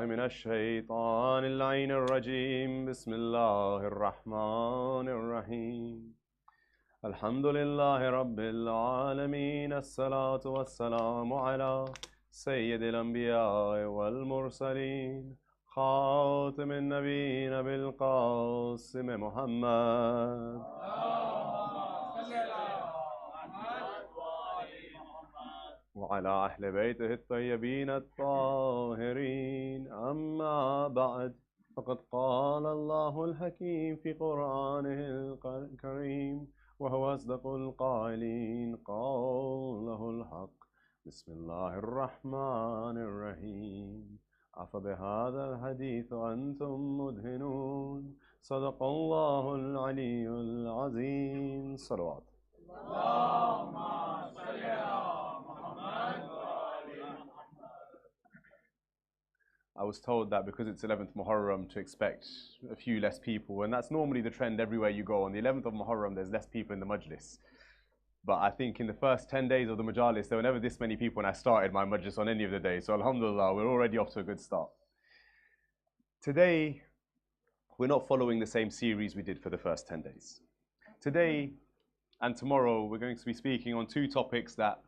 من الشيطان اللعين الرجيم بسم الله الرحمن الرحيم الحمد لله رب العالمين الصلاة والسلام على سيد الأنبياء والمرسلين خاتم النبيين بالقاسم محمد وعلى أهل بيته الطيبين الطاهرين أما بعد فقد قال الله الحكيم في قرآنه الكريم وهو أصدق القائلين قوله الحق بسم الله الرحمن الرحيم أفبهذا الحديث أنتم مدهنون صدق الله العلي العظيم صلوات اللهم صل I was told that because it's 11th Muharram to expect a few less people, and that's normally the trend everywhere you go. On the 11th of Muharram, there's less people in the majlis. But I think in the first 10 days of the majalis, there were never this many people when I started my majlis on any of the days. So alhamdulillah, we're already off to a good start. Today, we're not following the same series we did for the first 10 days. Today and tomorrow, we're going to be speaking on two topics that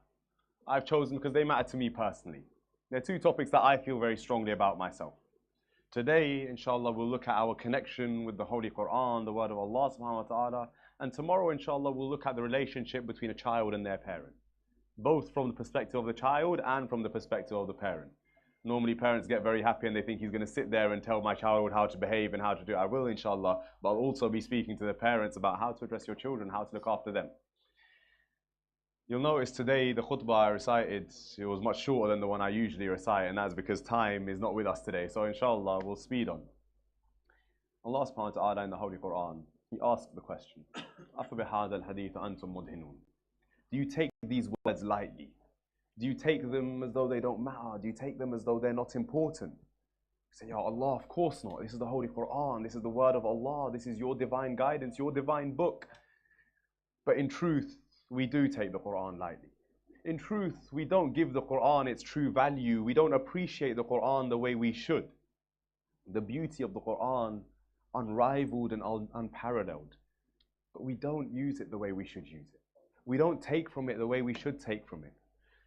I've chosen because they matter to me personally. They're two topics that I feel very strongly about myself. Today, inshallah, we'll look at our connection with the Holy Quran, the word of Allah subhanahu wa ta'ala. And tomorrow, inshallah, we'll look at the relationship between a child and their parent. Both from the perspective of the child and from the perspective of the parent. Normally, parents get very happy and they think he's going to sit there and tell my child how to behave and how to do it. I will, inshallah, but I'll also be speaking to the parents about how to address your children, how to look after them. You'll notice today the khutbah I recited, it was much shorter than the one I usually recite, and that's because time is not with us today. So inshallah, we'll speed on. Allah subhanahu wa ta'ala in the Holy Quran, He asked the question, أَفَبِهَذَا الْحَدِيثَ أَنْتُمْ مُدْهِنُونَ? Do you take these words lightly? Do you take them as though they don't matter? Do you take them as though they're not important? You say, Ya Allah, of course not. This is the Holy Quran. This is the word of Allah. This is your divine guidance, your divine book. But in truth, we do take the Quran lightly. In truth, we don't give the Quran its true value. We don't appreciate the Quran the way we should. The beauty of the Quran, unrivaled and unparalleled. But we don't use it the way we should use it. We don't take from it the way we should take from it.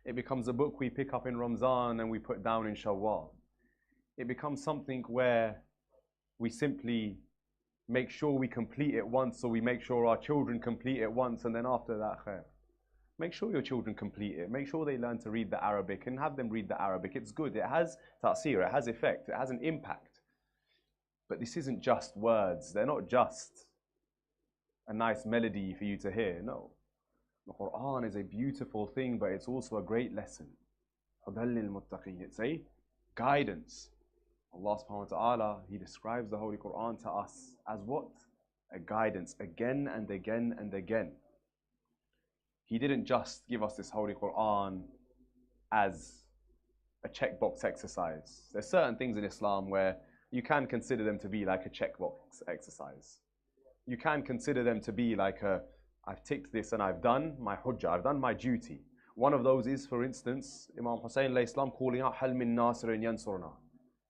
It becomes a book we pick up in Ramzan and we put down in Shawwal. It becomes something where we simply make sure we complete it once, so we make sure our children complete it once, and then after that, khair. Make sure your children complete it. Make sure they learn to read the Arabic and have them read the Arabic. It's good. It has ta'sir, it has effect, it has an impact. But this isn't just words. They're not just a nice melody for you to hear. No. The Quran is a beautiful thing, but it's also a great lesson. It's a guidance. Allah subhanahu wa ta'ala, He describes the Holy Quran to us as what? A guidance again and again and again. He didn't just give us this Holy Quran as a checkbox exercise. There's certain things in Islam where you can consider them to be like a checkbox exercise. You can consider them to be like I've ticked this and I've done my hujjah, I've done my duty. One of those is, for instance, Imam Hussein alayhi salam calling out, Hal min nasirin yansurna.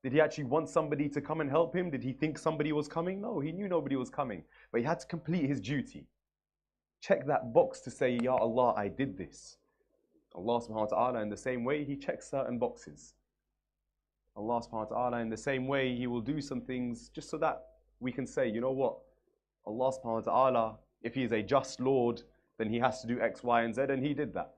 Did he actually want somebody to come and help him? Did he think somebody was coming? No, he knew nobody was coming. But he had to complete his duty. Check that box to say, Ya Allah, I did this. Allah subhanahu wa ta'ala, in the same way, He checks certain boxes. Allah subhanahu wa ta'ala, in the same way, He will do some things just so that we can say, you know what? Allah subhanahu wa ta'ala, if He is a just Lord, then He has to do X, Y, and Z, and He did that.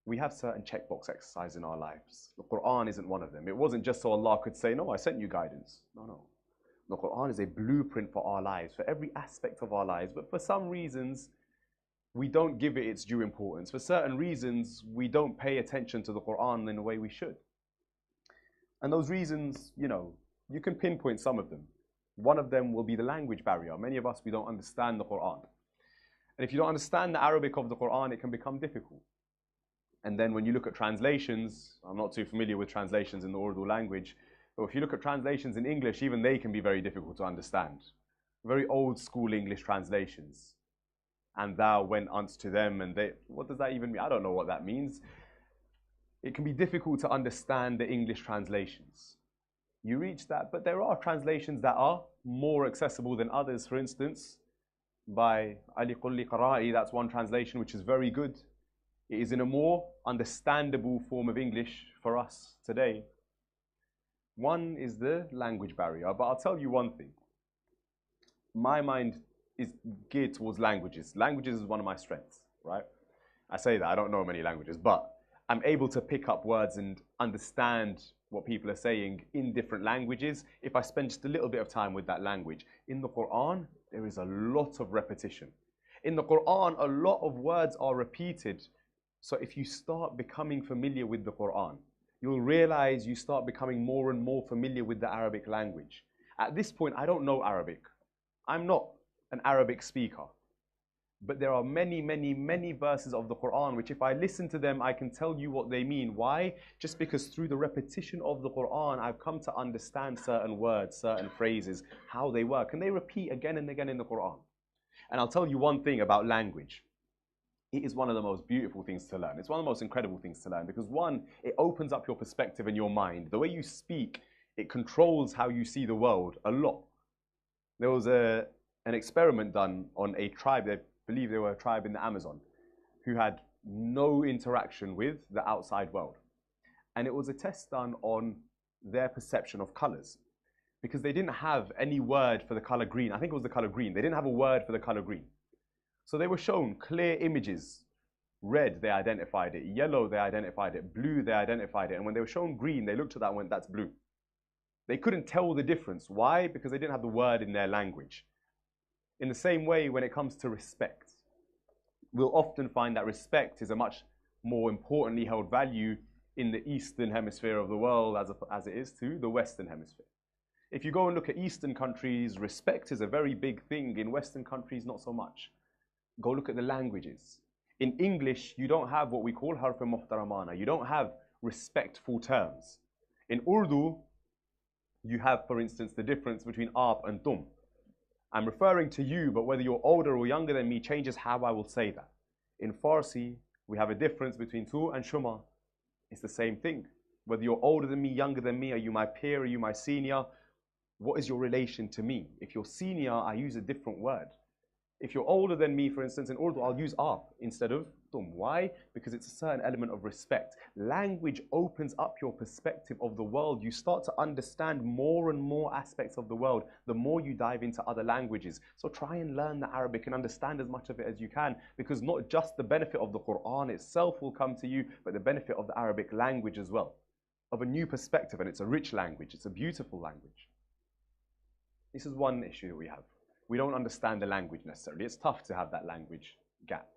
We have certain checkbox exercises in our lives. The Quran isn't one of them. It wasn't just so Allah could say, no, I sent you guidance. No. The Quran is a blueprint for our lives, for every aspect of our lives. But for some reasons, we don't give it its due importance. For certain reasons, we don't pay attention to the Quran in the way we should. And those reasons, you can pinpoint some of them. One of them will be the language barrier. Many of us, we don't understand the Quran. And if you don't understand the Arabic of the Quran, it can become difficult. And then when you look at translations, I'm not too familiar with translations in the Urdu language, but if you look at translations in English, even they can be very difficult to understand. Very old school English translations. And thou went unto them, and they, what does that even mean? I don't know what that means. it can be difficult to understand the English translations. You reach that, but there are translations that are more accessible than others. For instance, by Ali Qulli Qara'i, that's one translation which is very good. It is in a more understandable form of English for us today. One is the language barrier, but I'll tell you one thing. My mind is geared towards languages. Languages is one of my strengths, right? I say that, I don't know many languages, but I'm able to pick up words and understand what people are saying in different languages if I spend just a little bit of time with that language. In the Quran, there is a lot of repetition. In the Quran, a lot of words are repeated. So if you start becoming familiar with the Quran, you'll realize you start becoming more and more familiar with the Arabic language. At this point, I don't know Arabic. I'm not an Arabic speaker. But there are many, many, many verses of the Quran which if I listen to them, I can tell you what they mean. Why? Just because through the repetition of the Quran, I've come to understand certain words, certain phrases, how they work. And they repeat again and again in the Quran. And I'll tell you one thing about language. It is one of the most beautiful things to learn. It's one of the most incredible things to learn because one, it opens up your perspective and your mind. The way you speak, it controls how you see the world a lot. There was an experiment done on a tribe. They believe they were a tribe in the Amazon who had no interaction with the outside world. And it was a test done on their perception of colors because they didn't have any word for the color green. I think it was the color green. They didn't have a word for the color green. So they were shown clear images. Red, they identified it. Yellow, they identified it. Blue, they identified it. And when they were shown green, they looked at that and went, that's blue. They couldn't tell the difference. Why? Because they didn't have the word in their language. In the same way, when it comes to respect, we'll often find that respect is a much more importantly held value in the Eastern hemisphere of the world as it is to the Western hemisphere. If you go and look at Eastern countries, respect is a very big thing. In Western countries, not so much. Go look at the languages. In English, you don't have what we call harf muhtaramana. You don't have respectful terms. In Urdu, you have, for instance, the difference between aap and tum. I'm referring to you, but whether you're older or younger than me changes how I will say that. In Farsi, we have a difference between tu and shuma. It's the same thing. Whether you're older than me, younger than me, are you my peer, are you my senior? What is your relation to me? If you're senior, I use a different word. If you're older than me, for instance, in Urdu, I'll use aap instead of tum. Why? Because it's a certain element of respect. Language opens up your perspective of the world. You start to understand more and more aspects of the world the more you dive into other languages. So try and learn the Arabic and understand as much of it as you can, because not just the benefit of the Quran itself will come to you, but the benefit of the Arabic language as well, of a new perspective. And it's a rich language. It's a beautiful language. This is one issue that we have. We don't understand the language necessarily. It's tough to have that language gap.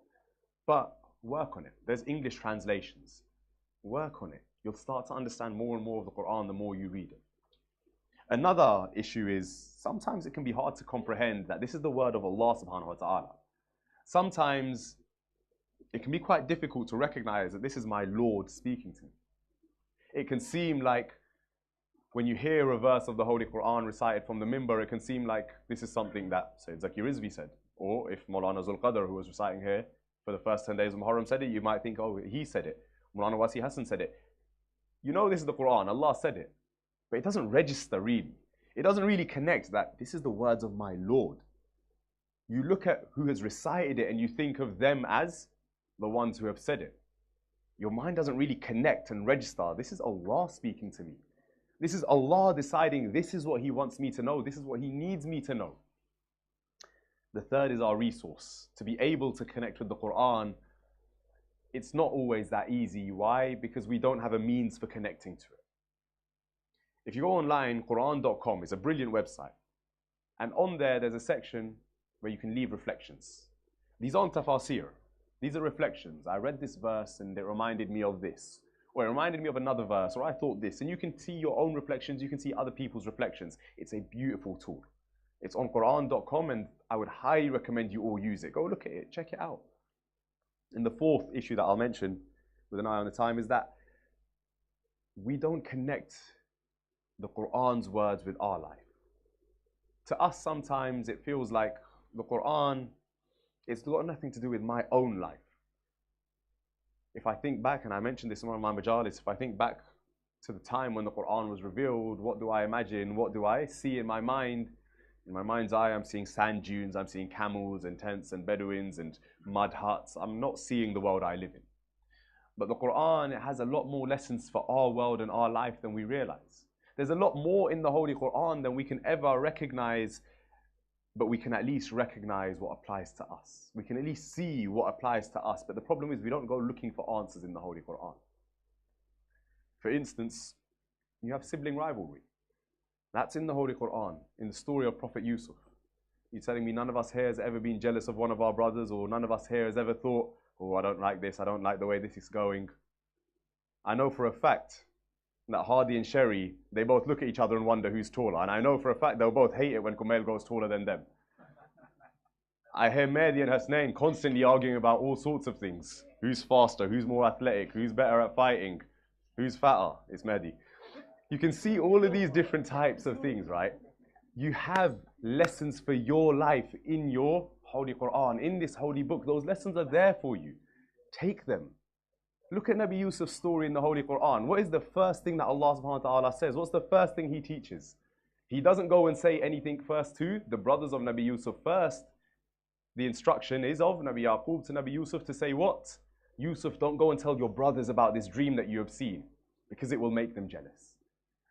But work on it. There's English translations. Work on it. You'll start to understand more and more of the Quran the more you read it. Another issue is sometimes it can be hard to comprehend that this is the word of Allah subhanahu wa ta'ala. Sometimes it can be quite difficult to recognize that this is my Lord speaking to me. It can seem like when you hear a verse of the Holy Quran recited from the minbar, it can seem like this is something that, say, Zaki Rizvi said. Or if Maulana Zul Qadr, who was reciting here for the first 10 days of Muharram, said it, you might think, oh, he said it. Maulana Wasi Hassan said it. You know this is the Quran, Allah said it. But it doesn't register really. It doesn't really connect that this is the words of my Lord. You look at who has recited it and you think of them as the ones who have said it. Your mind doesn't really connect and register. This is Allah speaking to me. This is Allah deciding this is what He wants me to know. This is what He needs me to know. The third is our resource. To be able to connect with the Quran, it's not always that easy. Why? Because we don't have a means for connecting to it. If you go online, Quran.com is a brilliant website. And on there, there's a section where you can leave reflections. These aren't tafasir. These are reflections. I read this verse and it reminded me of this. Or it reminded me of another verse, or I thought this. And you can see your own reflections, you can see other people's reflections. It's a beautiful tool. It's on Quran.com and I would highly recommend you all use it. Go look at it, check it out. And the fourth issue that I'll mention, with an eye on the time, is that we don't connect the Quran's words with our life. To us, sometimes it feels like the Quran, it's got nothing to do with my own life. If I think back, and I mentioned this in one of my majalis, if I think back to the time when the Quran was revealed, what do I imagine? What do I see in my mind? In my mind's eye, I'm seeing sand dunes, I'm seeing camels and tents and Bedouins and mud huts. I'm not seeing the world I live in. But the Quran, it has a lot more lessons for our world and our life than we realize. There's a lot more in the Holy Quran than we can ever recognize, but we can at least recognize what applies to us. We can at least see what applies to us. But the problem is we don't go looking for answers in the Holy Quran. For instance, you have sibling rivalry. That's in the Holy Quran, in the story of Prophet Yusuf. You're telling me none of us here has ever been jealous of one of our brothers, or none of us here has ever thought, oh, I don't like this, I don't like the way this is going. I know for a fact that Hardy and Sherry, they both look at each other and wonder who's taller. And I know for a fact they'll both hate it when Kumail grows taller than them. I hear Mehdi and Hasnain constantly arguing about all sorts of things. Who's faster, who's more athletic, who's better at fighting, who's fatter? It's Mehdi. You can see all of these different types of things, right? You have lessons for your life in your Holy Quran, in this holy book. Those lessons are there for you. Take them. Look at Nabi Yusuf's story in the Holy Quran. What is the first thing that Allah subhanahu wa ta'ala says? What's the first thing He teaches? He doesn't go and say anything first to the brothers of Nabi Yusuf first. The instruction is of Nabi Yaqub to Nabi Yusuf to say what? Yusuf, don't go and tell your brothers about this dream that you have seen, because it will make them jealous.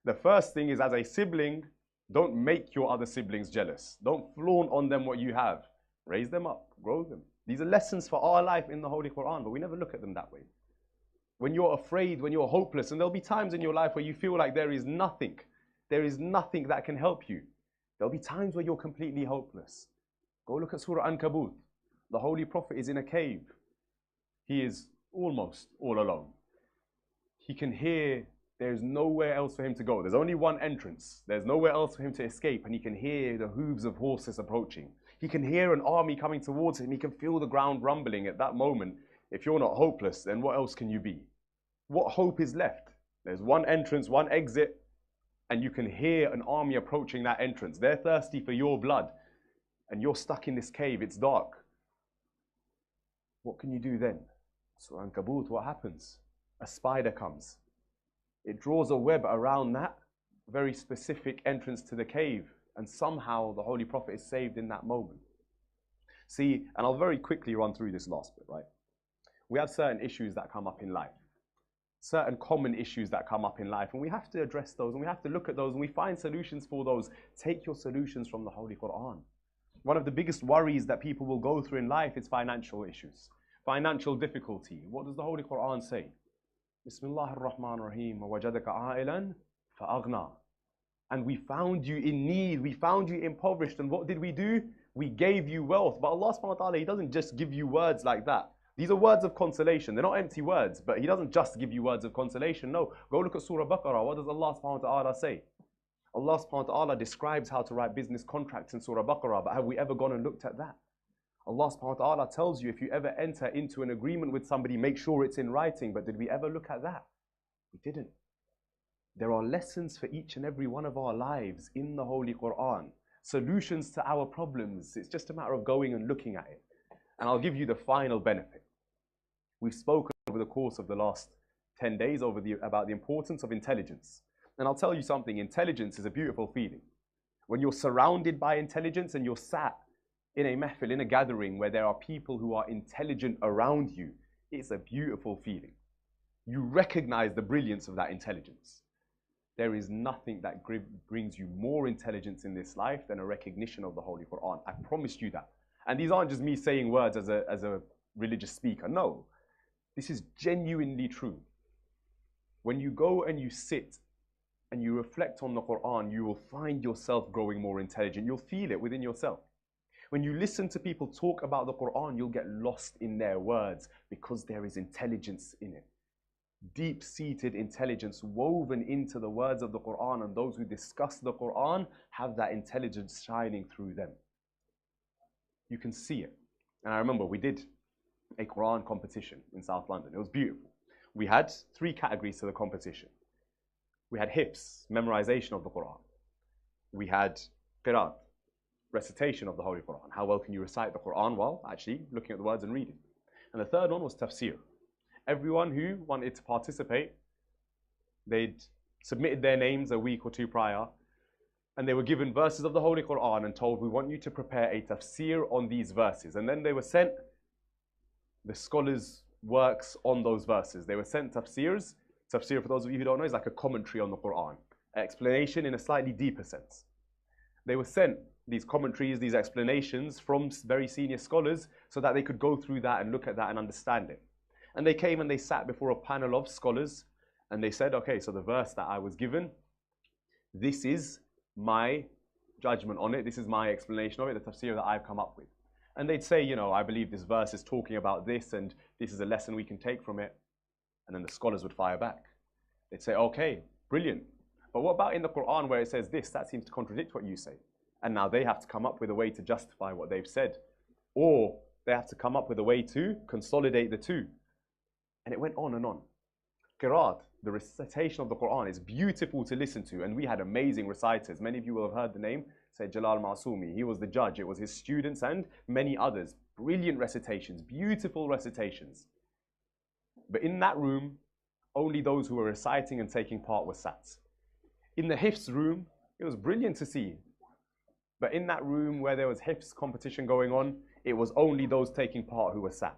The first thing is, as a sibling, don't make your other siblings jealous. Don't flaunt on them what you have. Raise them up, grow them. These are lessons for our life in the Holy Quran, but we never look at them that way. When you're afraid, when you're hopeless, and there'll be times in your life where you feel like there is nothing that can help you. There'll be times where you're completely hopeless. Go look at Surah Ankabut. The Holy Prophet is in a cave. He is almost all alone. He can hear there's nowhere else for him to go. There's only one entrance. There's nowhere else for him to escape, and he can hear the hooves of horses approaching. He can hear an army coming towards him. He can feel the ground rumbling at that moment. If you're not hopeless, then what else can you be? What hope is left? There's one entrance, one exit, and you can hear an army approaching that entrance. They're thirsty for your blood, and you're stuck in this cave. It's dark. What can you do then? So Ankabut, what happens? A spider comes. It draws a web around that very specific entrance to the cave, and somehow the Holy Prophet is saved in that moment. See, and I'll very quickly run through this last bit, right? We have certain issues that come up in life, certain common issues that come up in life, and we have to address those, and we have to look at those, and we find solutions for those. Take your solutions from the Holy Quran. One of the biggest worries that people will go through in life is financial issues, financial difficulty. What does the Holy Quran say? Bismillah ar-Rahman ar-Rahim. وَوَجَدَكَ عَائِلًا فَأَغْنَى. And we found you in need, we found you impoverished, and what did we do? We gave you wealth. But Allah subhanahu wa ta'ala, He doesn't just give you words like that. These are words of consolation. They're not empty words, but He doesn't just give you words of consolation. No, go look at Surah Baqarah. What does Allah subhanahu wa ta'ala say? Allah subhanahu wa ta'ala describes how to write business contracts in Surah Baqarah, but have we ever gone and looked at that? Allah subhanahu wa ta'ala tells you if you ever enter into an agreement with somebody, make sure it's in writing. But did we ever look at that? We didn't. There are lessons for each and every one of our lives in the Holy Quran. Solutions to our problems. It's just a matter of going and looking at it. And I'll give you the final benefit. We've spoken over the course of the last 10 days about the importance of intelligence. And I'll tell you something, intelligence is a beautiful feeling. When you're surrounded by intelligence and you're sat in a mahfil, in a gathering where there are people who are intelligent around you, it's a beautiful feeling. You recognize the brilliance of that intelligence. There is nothing that brings you more intelligence in this life than a recognition of the Holy Quran. I promise you that. And these aren't just me saying words as a religious speaker. No, this is genuinely true. When you go and you sit and you reflect on the Quran, you will find yourself growing more intelligent. You'll feel it within yourself. When you listen to people talk about the Quran, you'll get lost in their words because there is intelligence in it. Deep-seated intelligence woven into the words of the Quran, and those who discuss the Quran have that intelligence shining through them. You can see it. And I remember we did a Quran competition in South London. It was beautiful. We had 3 categories to the competition. We had hifz, memorization of the Quran. We had qiraat, recitation of the Holy Quran. How well can you recite the Quran while actually looking at the words and reading? And the third one was tafsir. Everyone who wanted to participate, they'd submitted their names a week or two prior, and they were given verses of the Holy Quran and told, we want you to prepare a tafsir on these verses. And then they were sent the scholars' works on those verses. They were sent tafsirs. Tafsir, for those of you who don't know, is like a commentary on the Quran, explanation in a slightly deeper sense. They were sent these commentaries, these explanations from very senior scholars so that they could go through that and look at that and understand it. And they came and they sat before a panel of scholars and they said, okay, so the verse that I was given, this is my judgment on it, this is my explanation of it, the tafsir that I've come up with. And they'd say, you know, I believe this verse is talking about this and this is a lesson we can take from it. And then the scholars would fire back. They'd say, okay, brilliant. But what about in the Quran where it says this? That seems to contradict what you say. And now they have to come up with a way to justify what they've said. Or they have to come up with a way to consolidate the two. And it went on and on. Qiraat, the recitation of the Quran, is beautiful to listen to. And we had amazing reciters. Many of you will have heard the name, Sayyid Jalal Masumi. He was the judge. It was his students and many others. Brilliant recitations, beautiful recitations. But in that room, only those who were reciting and taking part were sat. In the Hifz room, it was brilliant to see. But in that room where there was Hifz competition going on, it was only those taking part who were sat.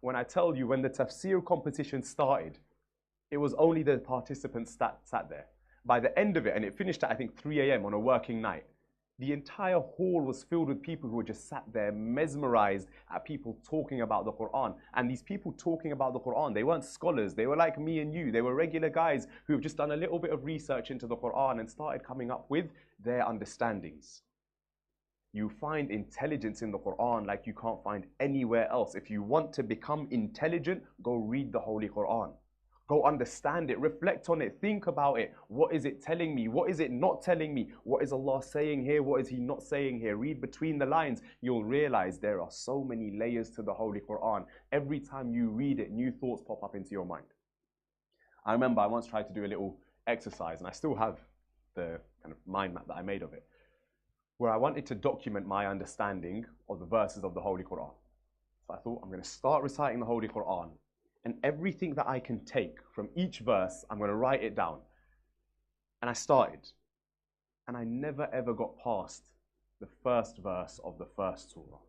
When I tell you, when the tafsir competition started, it was only the participants that sat there. By the end of it, and it finished at I think 3 a.m. on a working night, the entire hall was filled with people who were just sat there mesmerized at people talking about the Quran. And these people talking about the Quran, they weren't scholars. They were like me and you. They were regular guys who have just done a little bit of research into the Quran and started coming up with their understandings. You find intelligence in the Quran like you can't find anywhere else. If you want to become intelligent, go read the Holy Quran. Go understand it, reflect on it, think about it. What is it telling me? What is it not telling me? What is Allah saying here? What is He not saying here? Read between the lines. You'll realize there are so many layers to the Holy Quran. Every time you read it, new thoughts pop up into your mind. I remember I once tried to do a little exercise, and I still have the kind of mind map that I made of it, where I wanted to document my understanding of the verses of the Holy Quran. So I thought, I'm going to start reciting the Holy Quran. And everything that I can take from each verse, I'm going to write it down. And I started. And I never ever got past the first verse of the first surah.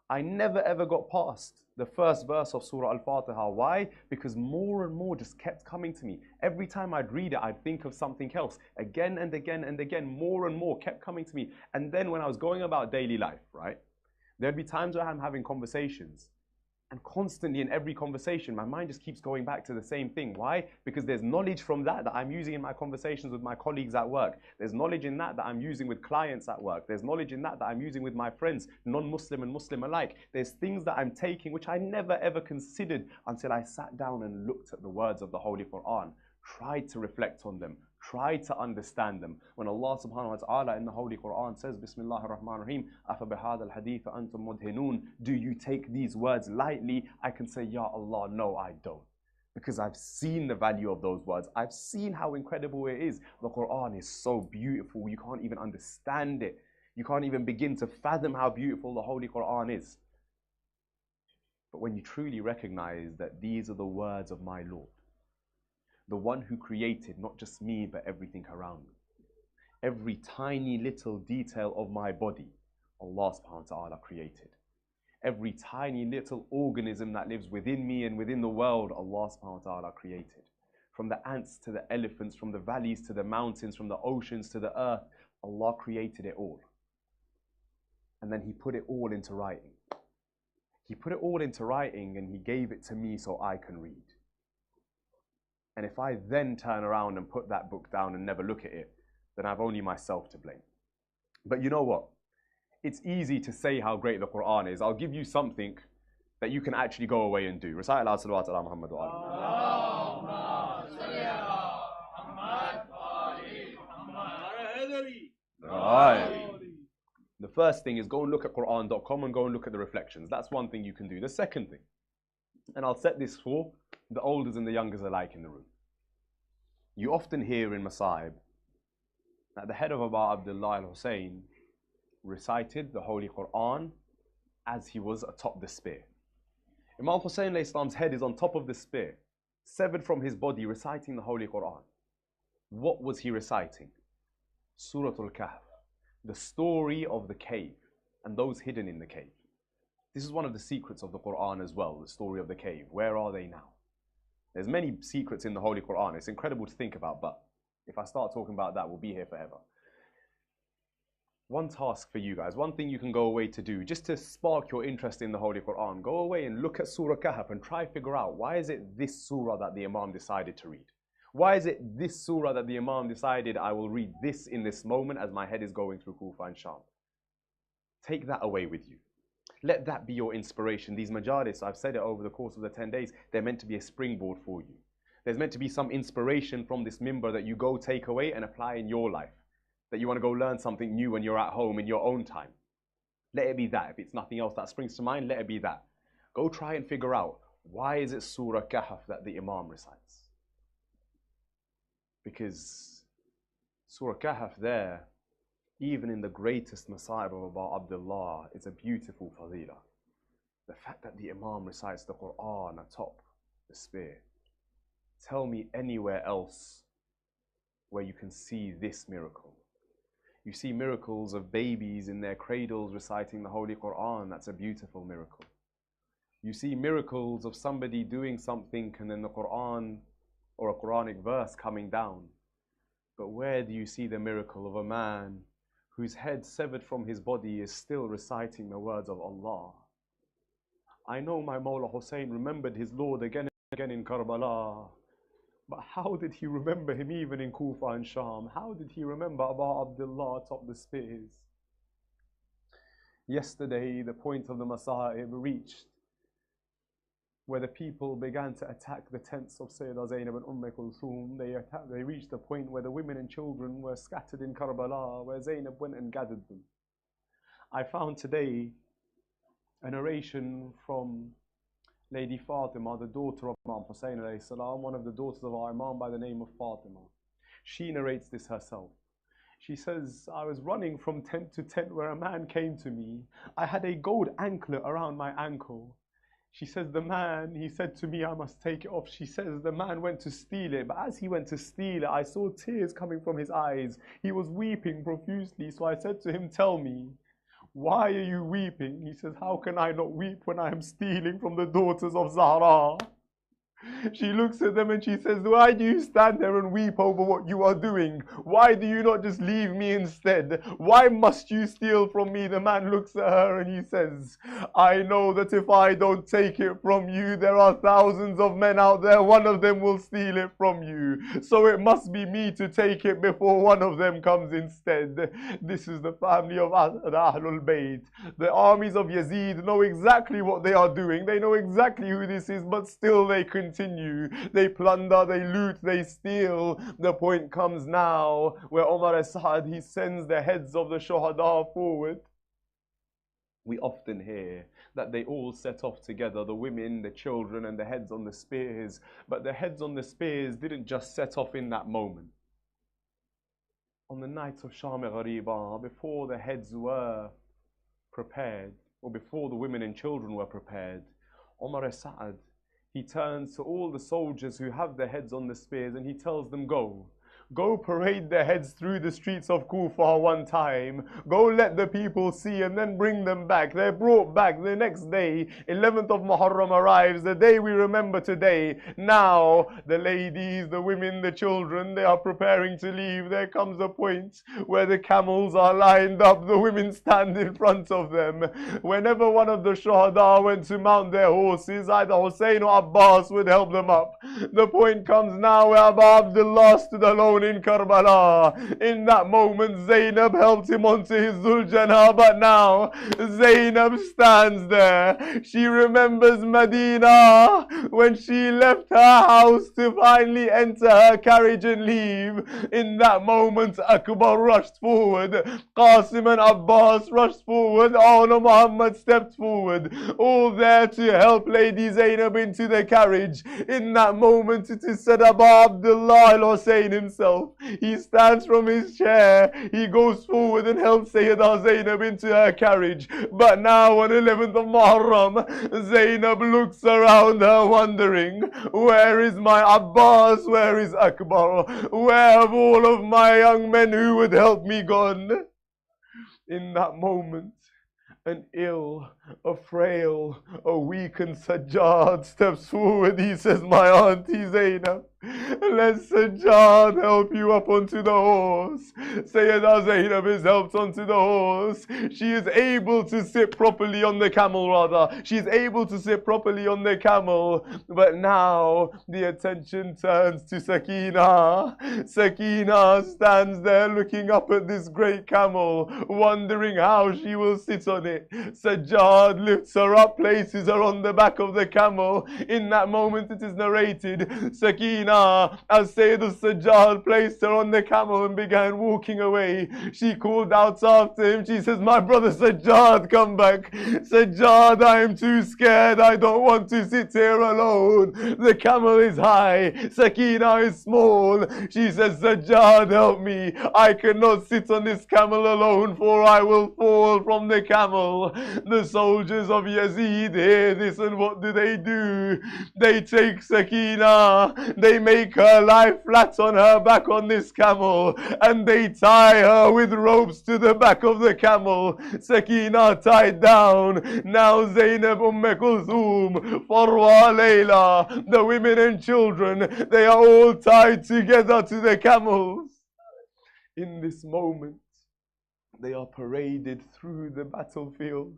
I never ever got past the first verse of Surah Al-Fatiha. Why? Because more and more just kept coming to me. Every time I'd read it, I'd think of something else. Again and again and again, more and more kept coming to me. And then when I was going about daily life, right, there'd be times where I'm having conversations. And constantly in every conversation, my mind just keeps going back to the same thing. Why? Because there's knowledge from that I'm using in my conversations with my colleagues at work. There's knowledge in that I'm using with clients at work. There's knowledge in that I'm using with my friends, non-Muslim and Muslim alike. There's things that I'm taking which I never ever considered until I sat down and looked at the words of the Holy Quran, tried to reflect on them, try to understand them. When Allah subhanahu wa ta'ala in the Holy Quran says, Bismillahir Rahmanir Rahim, Afa bihadha al-hadith antum mudhinun, do you take these words lightly? I can say, Ya Allah, no, I don't. Because I've seen the value of those words. I've seen how incredible it is. The Quran is so beautiful, you can't even understand it. You can't even begin to fathom how beautiful the Holy Quran is. But when you truly recognize that these are the words of my Lord, the one who created not just me, but everything around me. Every tiny little detail of my body, Allah subhanahu wa ta'ala created. Every tiny little organism that lives within me and within the world, Allah subhanahu wa ta'ala created. From the ants to the elephants, from the valleys to the mountains, from the oceans to the earth, Allah created it all. And then He put it all into writing. He put it all into writing and He gave it to me so I can read. And if I then turn around and put that book down and never look at it, then I've only myself to blame. But you know what? It's easy to say how great the Quran is. I'll give you something that you can actually go away and do. Recite Allah salawat ala Muhammad wa Right. The first thing is go and look at Quran.com and go and look at the reflections. That's one thing you can do. The second thing, and I'll set this for the olders and the youngers alike in the room. You often hear in Masaib that the head of Aba Abdullah al-Hussein recited the Holy Quran as he was atop the spear. Imam Hussein Islam's head is on top of the spear, severed from his body, reciting the Holy Quran. What was he reciting? Surah Al-Kahf, the story of the cave and those hidden in the cave. This is one of the secrets of the Quran as well, the story of the cave. Where are they now? There's many secrets in the Holy Quran. It's incredible to think about, but if I start talking about that, we'll be here forever. One task for you guys, one thing you can go away to do, just to spark your interest in the Holy Quran, go away and look at Surah Kahf and try to figure out, why is it this surah that the Imam decided to read? Why is it this surah that the Imam decided I will read this in this moment as my head is going through Kufa and Sham? Take that away with you. Let that be your inspiration. These majalis, I've said it over the course of the 10 days, they're meant to be a springboard for you. There's meant to be some inspiration from this mimbar that you go take away and apply in your life. That you want to go learn something new when you're at home in your own time. Let it be that. If it's nothing else that springs to mind, let it be that. Go try and figure out, why is it Surah Kahf that the Imam recites? Because Surah Kahf there, even in the greatest Masa'ib of Aba Abdullah, is a beautiful fadila. The fact that the Imam recites the Quran atop the spear. Tell me anywhere else where you can see this miracle. You see miracles of babies in their cradles reciting the Holy Quran. That's a beautiful miracle. You see miracles of somebody doing something and then the Quran or a Quranic verse coming down. But where do you see the miracle of a man whose head severed from his body is still reciting the words of Allah? I know my Mawla Hussein remembered his Lord again and again in Karbala. But how did he remember him even in Kufa and Sham? How did he remember Aba Abdullah atop the spears? Yesterday, the point of the Masa'ib reached where the people began to attack the tents of Sayyidah Zainab and Kulthum. They reached the point where the women and children were scattered in Karbala, where Zainab went and gathered them. I found today a narration from Lady Fatima, the daughter of Imam Hussein alayhi salam, one of the daughters of our Imam by the name of Fatima. She narrates this herself. She says, I was running from tent to tent where a man came to me. I had a gold anklet around my ankle. She says, the man, he said to me, I must take it off. She says, the man went to steal it. But as he went to steal it, I saw tears coming from his eyes. He was weeping profusely. So I said to him, tell me, why are you weeping? He says, how can I not weep when I am stealing from the daughters of Zahra? She looks at them and she says, why do you stand there and weep over what you are doing? Why do you not just leave me instead? Why must you steal from me? The man looks at her and he says, I know that if I don't take it from you, there are thousands of men out there. One of them will steal it from you. So it must be me to take it before one of them comes instead. This is the family of Ahlul Bayt. The armies of Yazid know exactly what they are doing. They know exactly who this is, but still they continue. They plunder, they loot, they steal. The point comes now where Umar as-Sa'd, he sends the heads of the Shuhada forward. We often hear that they all set off together, the women, the children, and the heads on the spears. But the heads on the spears didn't just set off in that moment. On the night of Sham-e-Ghariba, before the heads were prepared, or before the women and children were prepared, Umar as-Sa'd, he turns to all the soldiers who have their heads on the spears and he tells them, go. Go parade their heads through the streets of Kufa one time. Go let the people see and then bring them back. They're brought back the next day. 11th of Muharram arrives, the day we remember today. Now, the ladies, the women, the children, they are preparing to leave. There comes a point where the camels are lined up. The women stand in front of them. Whenever one of the Shuhada went to mount their horses, either Hussein or Abbas would help them up. The point comes now where Abu Abdullah stood alone in Karbala. In that moment, Zainab helped him onto his Zuljanah, but now Zainab stands there. She remembers Medina when she left her house to finally enter her carriage and leave. In that moment, Akbar rushed forward. Qasim and Abbas rushed forward. Awna Muhammad stepped forward, all there to help Lady Zainab into the carriage. In that moment, it is said Abu Abdullah al-Hussein himself himself. He stands from his chair. He goes forward and helps Sayyidah Zainab into her carriage. But now on 11th of Muharram, Zainab looks around her wondering, where is my Abbas? Where is Akbar? Where have all of my young men who would help me gone? In that moment, an ill, a frail, a weakened Sajjad steps forward. He says, my auntie Zainab, let Sajjad help you up onto the horse. Sayyidah Zainab is helped onto the horse. She is able to sit properly on the camel, rather. She is able to sit properly on the camel. But now the attention turns to Sakina. Sakina stands there looking up at this great camel, wondering how she will sit on it. Sajjad lifts her up, places her on the back of the camel. In that moment it is narrated, Sakina, as Sayyid Sajjad placed her on the camel and began walking away, she called out after him. She says, my brother Sajjad, come back. Sajjad, I am too scared. I don't want to sit here alone. The camel is high. Sakina is small. She says, Sajjad, help me. I cannot sit on this camel alone, for I will fall from the camel. The soldiers of Yazid hear this, and what do? They take Sakina, they make her lie flat on her back on this camel, and they tie her with ropes to the back of the camel. Sakina tied down. Now Zainab, Kulthum, Farwa, Layla, the women and children, they are all tied together to the camels. In this moment, they are paraded through the battlefield.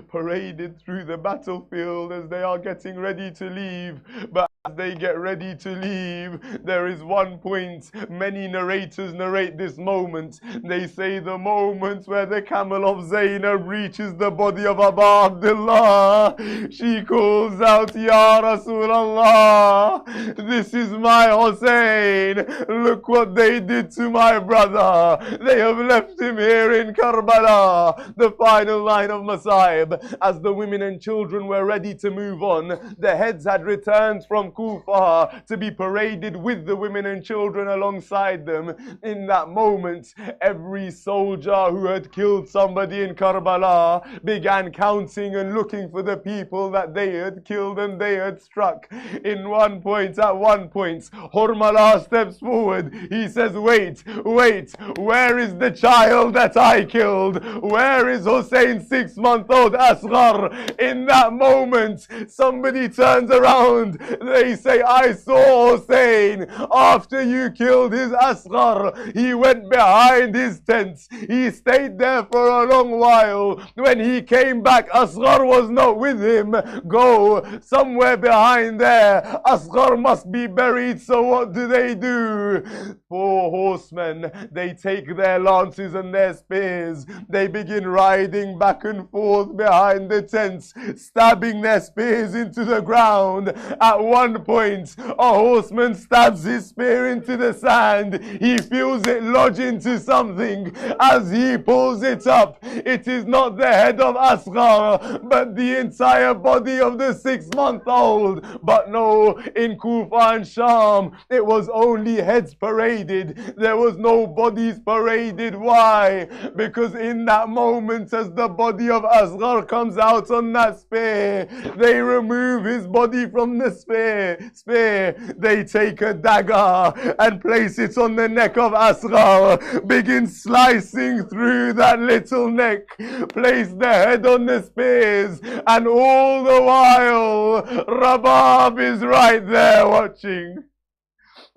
Paraded through the battlefield as they are getting ready to leave. But as they get ready to leave, there is one point. Many narrators narrate this moment. They say the moment where the camel of Zainab reaches the body of Abu Abdullah, she calls out, Ya Rasulallah, this is my Hussein. Look what they did to my brother. They have left him here in Karbala. The final line of Masai. As the women and children were ready to move on, the heads had returned from Kufa to be paraded with the women and children alongside them. In that moment, every soldier who had killed somebody in Karbala began counting and looking for the people that they had killed and they had struck. At one point, Hormala steps forward. He says, wait, where is the child that I killed? Where is Hussein's 6-month-old Asghar? In that moment, somebody turns around. They say, I saw Hussein. After you killed his Asghar, he went behind his tents. He stayed there for a long while. When he came back, Asghar was not with him. Go somewhere behind there. Asghar must be buried. So what do? 4 horsemen, they take their lances and their spears. They begin riding back and forth behind the tents, stabbing their spears into the ground. At one point, a horseman stabs his spear into the sand. He feels it lodge into something. As he pulls it up, it is not the head of Asghar, but the entire body of the 6-month-old. But no, in Kufa and Sham, it was only heads paraded. There was no bodies paraded. Why? Because in that moment, as the body of Asghar comes out on that spear, they remove his body from the spear. They take a dagger and place it on the neck of Asghar, begin slicing through that little neck, place the head on the spears, and all the while Rabab is right there watching.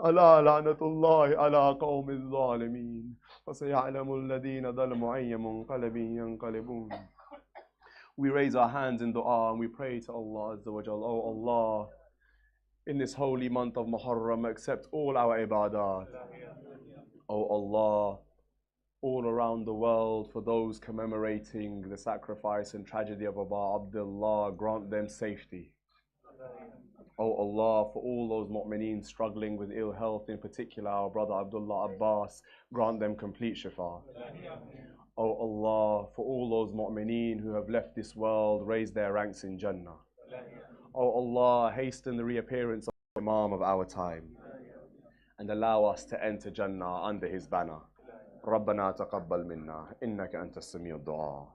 ألا لعنة الله على قوم الظالمين فسيعلم الذين ظلموا أي منقلب ينقلبون. We raise our hands in dua and we pray to Allah Azza wa Jal. Oh Allah, in this holy month of Muharram, accept all our ibadat. Oh Allah, all around the world, for those commemorating the sacrifice and tragedy of Abu Abdullah, grant them safety. Oh Allah, for all those mu'mineen struggling with ill health, in particular our brother Abdullah Abbas, grant them complete shifa. Oh Allah, for all those mu'mineen who have left this world, raise their ranks in Jannah. Oh Allah, hasten the reappearance of the Imam of our time. and allow us to enter Jannah under His banner. ربنا تقبل منا إنك أنت السميع الدعاء.